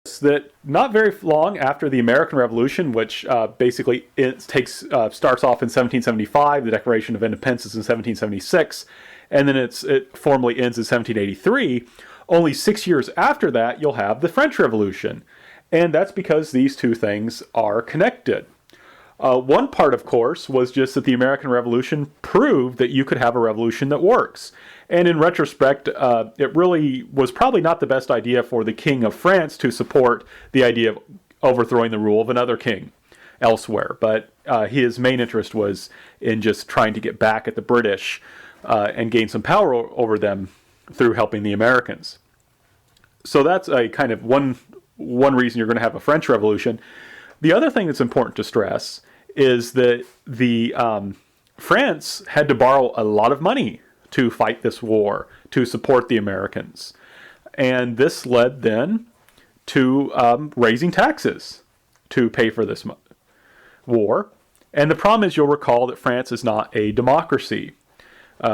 that not very long after the American Revolution, which basically starts off in 1775, the Declaration of Independence is in 1776, and then it formally ends in 1783. Only 6 years after that, you'll have the French Revolution, and that's because these two things are connected. One part, of course, was just that the American Revolution proved that you could have a revolution that works. And in retrospect, it really was probably not the best idea for the King of France to support the idea of overthrowing the rule of another king elsewhere. But his main interest was in just trying to get back at the British and gain some power over them through helping the Americans. So that's a kind of one reason you're going to have a French Revolution. The other thing that's important to stress is that the France had to borrow a lot of money to fight this war, to support the Americans. And this led then to raising taxes to pay for this war. And the problem is, you'll recall that France is not a democracy.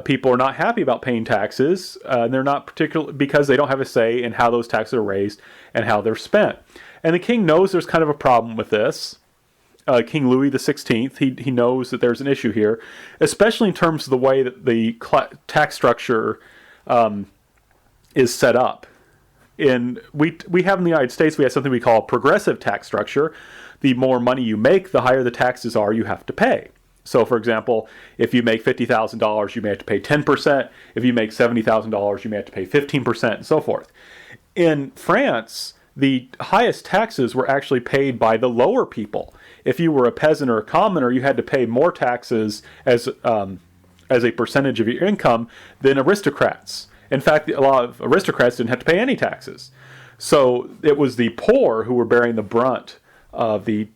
People are not happy about paying taxes. They're not particularly because they don't have a say in how those taxes are raised and how they're spent. And the king knows there's kind of a problem with this. King Louis XVI, he knows that there's an issue here, especially in terms of the way that the tax structure is set up. We have in the United States, we have something we call a progressive tax structure. The more money you make, the higher the taxes are you have to pay. So, for example, if you make $50,000, you may have to pay 10%. If you make $70,000, you may have to pay 15%, and so forth. In France, the highest taxes were actually paid by the lower people. If you were a peasant or a commoner, you had to pay more taxes as a percentage of your income than aristocrats. In fact, a lot of aristocrats didn't have to pay any taxes. So it was the poor who were bearing the brunt of the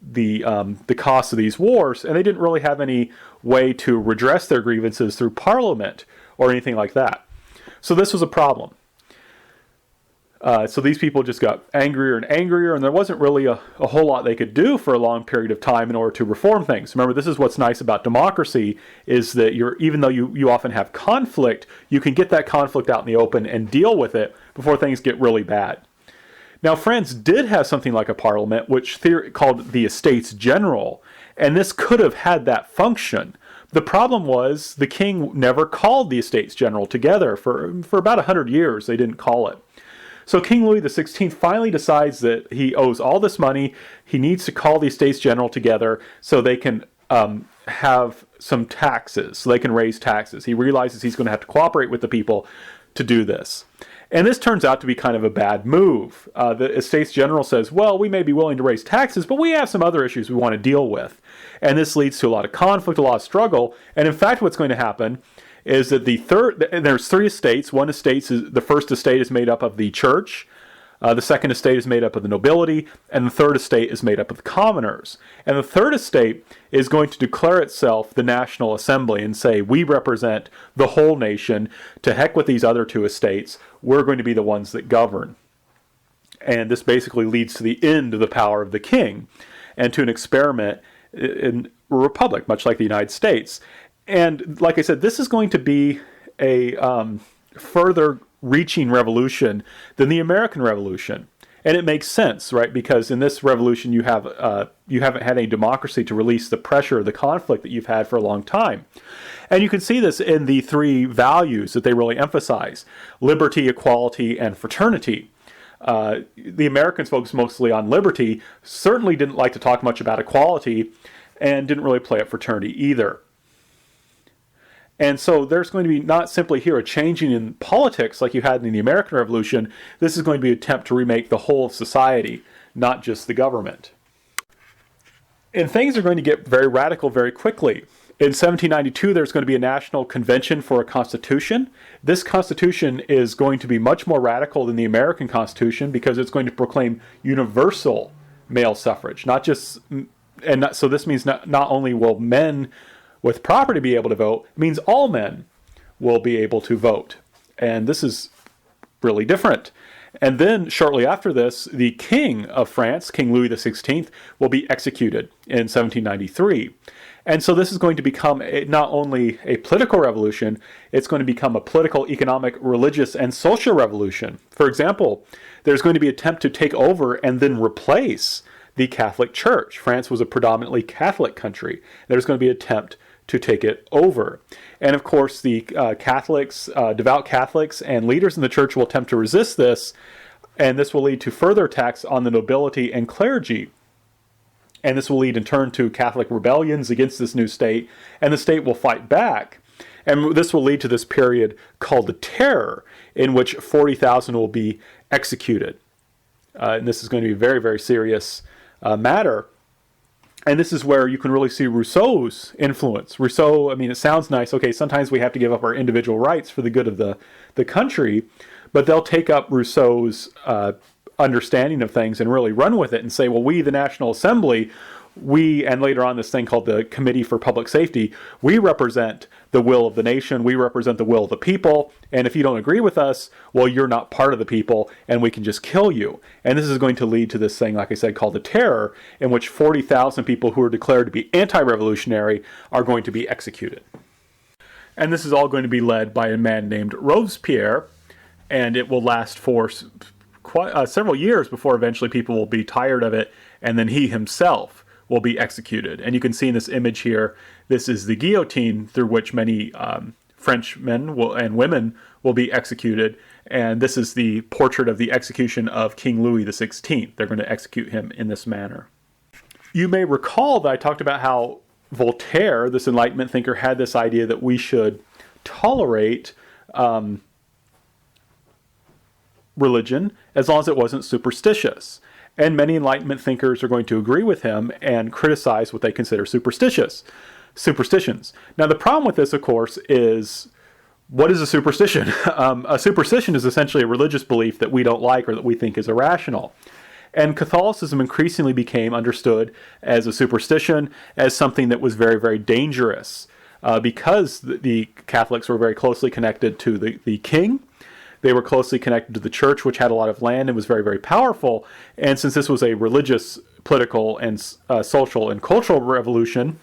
cost of these wars, and they didn't really have any way to redress their grievances through parliament or anything like that. So this was a problem. So these people just got angrier and angrier, and there wasn't really a whole lot they could do for a long period of time in order to reform things. Remember, this is what's nice about democracy, is that even though you often have conflict, you can get that conflict out in the open and deal with it before things get really bad. Now, France did have something like a parliament, which called the Estates General, and this could have had that function. The problem was the king never called the Estates General together. For about 100 years, they didn't call it. So King Louis XVI finally decides that he owes all this money. He needs to call the Estates General together so they can have some taxes, so they can raise taxes. He realizes he's going to have to cooperate with the people to do this. And this turns out to be kind of a bad move. The Estates General says, well, we may be willing to raise taxes, but we have some other issues we want to deal with. And this leads to a lot of conflict, a lot of struggle. And in fact, what's going to happen is that there's three estates. The first estate is made up of the church. The second estate is made up of the nobility, and the third estate is made up of the commoners. And the third estate is going to declare itself the National Assembly and say, we represent the whole nation. To heck with these other two estates. We're going to be the ones that govern. And this basically leads to the end of the power of the king and to an experiment in a republic, much like the United States. And like I said, this is going to be a further reaching revolution than the American Revolution. And it makes sense, right? Because in this revolution, you haven't had a democracy to release the pressure, the conflict that you've had for a long time. And you can see this in the three values that they really emphasize: liberty, equality, and fraternity. The Americans focused mostly on liberty, certainly didn't like to talk much about equality, and didn't really play up fraternity either. And so there's going to be not simply here a changing in politics like you had in the American Revolution. This is going to be an attempt to remake the whole of society, not just the government. And things are going to get very radical very quickly. In 1792, there's going to be a national convention for a constitution. This constitution is going to be much more radical than the American Constitution because it's going to proclaim universal male suffrage. So this means not only will men with property be able to vote, it means all men will be able to vote. And this is really different. And then shortly after this, the king of France, King Louis XVI, will be executed in 1793. And so this is going to become not only a political revolution, it's going to become a political, economic, religious, and social revolution. For example, there's going to be an attempt to take over and then replace the Catholic Church. France was a predominantly Catholic country. There's going to be an attempt to take it over. And of course, the Catholics, devout Catholics, and leaders in the church will attempt to resist this, and this will lead to further attacks on the nobility and clergy. And this will lead in turn to Catholic rebellions against this new state, and the state will fight back. And this will lead to this period called the Terror, in which 40,000 will be executed. And this is going to be a very, very serious matter. And this is where you can really see Rousseau's influence. Rousseau, I mean, it sounds nice. Okay, sometimes we have to give up our individual rights for the good of the country, but they'll take up Rousseau's understanding of things and really run with it and say, well, we, the National Assembly, and later on this thing called the Committee for Public Safety, we represent the will of the nation, we represent the will of the people, and if you don't agree with us, well, you're not part of the people, and we can just kill you. And this is going to lead to this thing, like I said, called the Terror, in which 40,000 people who are declared to be anti-revolutionary are going to be executed. And this is all going to be led by a man named Robespierre, and it will last for several years before eventually people will be tired of it, and then he himself will be executed. And you can see in this image here, this is the guillotine through which many French men and women will be executed. And this is the portrait of the execution of King Louis XVI. They're going to execute him in this manner. You may recall that I talked about how Voltaire, this Enlightenment thinker, had this idea that we should tolerate religion as long as it wasn't superstitious. And many Enlightenment thinkers are going to agree with him and criticize what they consider superstitions. Now, the problem with this, of course, is what is a superstition? A superstition is essentially a religious belief that we don't like or that we think is irrational. And Catholicism increasingly became understood as a superstition, as something that was very, very dangerous, because the Catholics were very closely connected to the king. They were closely connected to the church, which had a lot of land and was very, very powerful. And since this was a religious, political, and social and cultural revolution,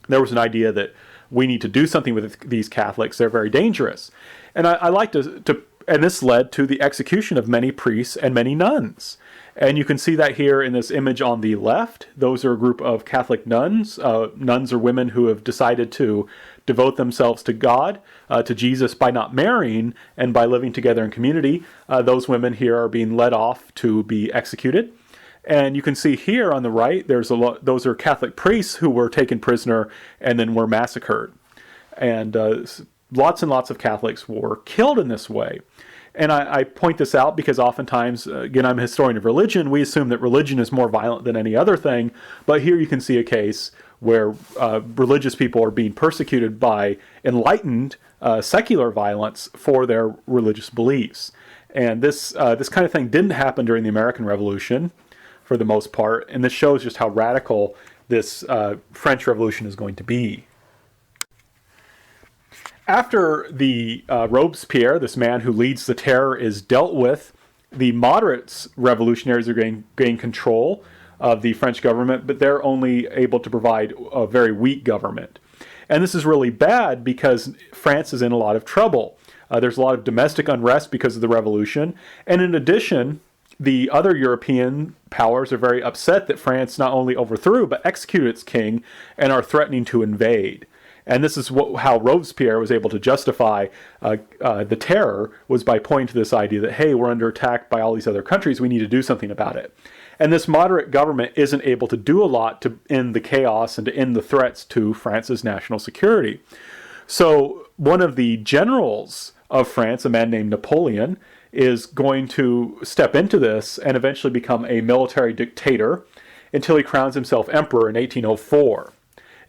there was an idea that we need to do something with these Catholics. They're very dangerous. And I like and this led to the execution of many priests and many nuns. And you can see that here in this image on the left. Those are a group of Catholic nuns. Nuns are women who have decided to devote themselves to God, to Jesus, by not marrying and by living together in community. Those women here are being led off to be executed. And you can see here on the right, those are Catholic priests who were taken prisoner and then were massacred. And lots and lots of Catholics were killed in this way. And I point this out because oftentimes, again, I'm a historian of religion, we assume that religion is more violent than any other thing. But here you can see a case where religious people are being persecuted by enlightened secular violence for their religious beliefs. And this kind of thing didn't happen during the American Revolution, for the most part. And this shows just how radical this French Revolution is going to be. After the Robespierre, this man who leads the Terror, is dealt with, the moderates revolutionaries are gain control of the French government, but they're only able to provide a very weak government. And this is really bad because France is in a lot of trouble. There's a lot of domestic unrest because of the revolution. And in addition, the other European powers are very upset that France not only overthrew, but executed its king and are threatening to invade. And this is how Robespierre was able to justify the Terror, was by pointing to this idea that, hey, we're under attack by all these other countries, we need to do something about it. And this moderate government isn't able to do a lot to end the chaos and to end the threats to France's national security. So one of the generals of France, a man named Napoleon, is going to step into this and eventually become a military dictator until he crowns himself emperor in 1804.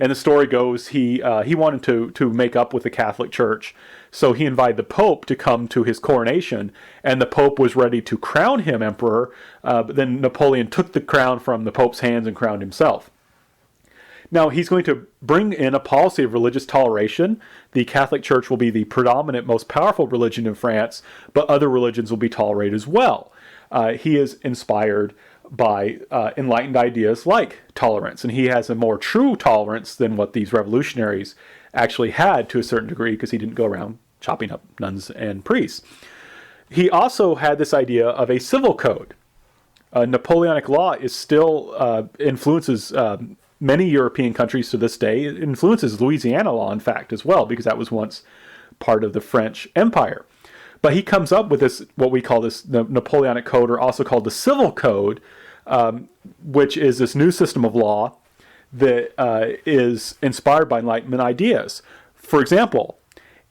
And the story goes he wanted to make up with the Catholic Church, so he invited the Pope to come to his coronation, and the Pope was ready to crown him emperor, but then Napoleon took the crown from the Pope's hands and crowned himself. Now, he's going to bring in a policy of religious toleration. The Catholic Church will be the predominant, most powerful religion in France, but other religions will be tolerated as well. He is inspired by enlightened ideas like tolerance, and he has a more true tolerance than what these revolutionaries actually had to a certain degree, because he didn't go around chopping up nuns and priests. He also had this idea of a civil code. Napoleonic law is still influences many European countries to this day. It influences Louisiana law, in fact, as well, because that was once part of the French Empire. But he comes up with this, what we call this the Napoleonic Code, or also called the Civil Code, which is this new system of law that is inspired by Enlightenment ideas. For example,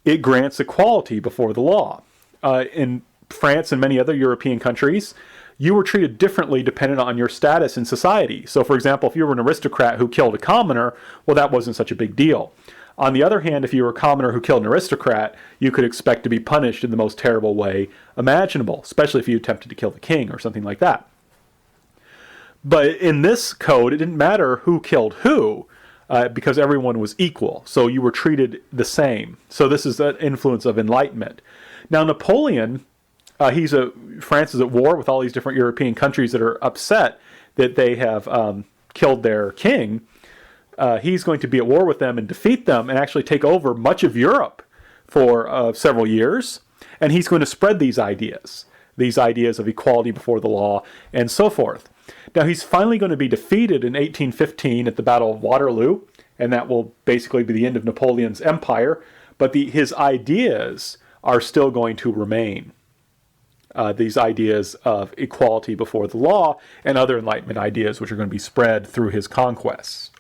it grants equality before the law. In France and many other European countries, you were treated differently depending on your status in society. So, for example, if you were an aristocrat who killed a commoner, well, that wasn't such a big deal. On the other hand, if you were a commoner who killed an aristocrat, you could expect to be punished in the most terrible way imaginable, especially if you attempted to kill the king or something like that. But in this code, it didn't matter who killed who, because everyone was equal. So you were treated the same. So this is the influence of Enlightenment. Now, Napoleon, France is at war with all these different European countries that are upset that they have killed their king. He's going to be at war with them and defeat them and actually take over much of Europe for several years. And he's going to spread these ideas of equality before the law and so forth. Now, he's finally going to be defeated in 1815 at the Battle of Waterloo, and that will basically be the end of Napoleon's empire. But his ideas are still going to remain. These ideas of equality before the law and other Enlightenment ideas, which are going to be spread through his conquests.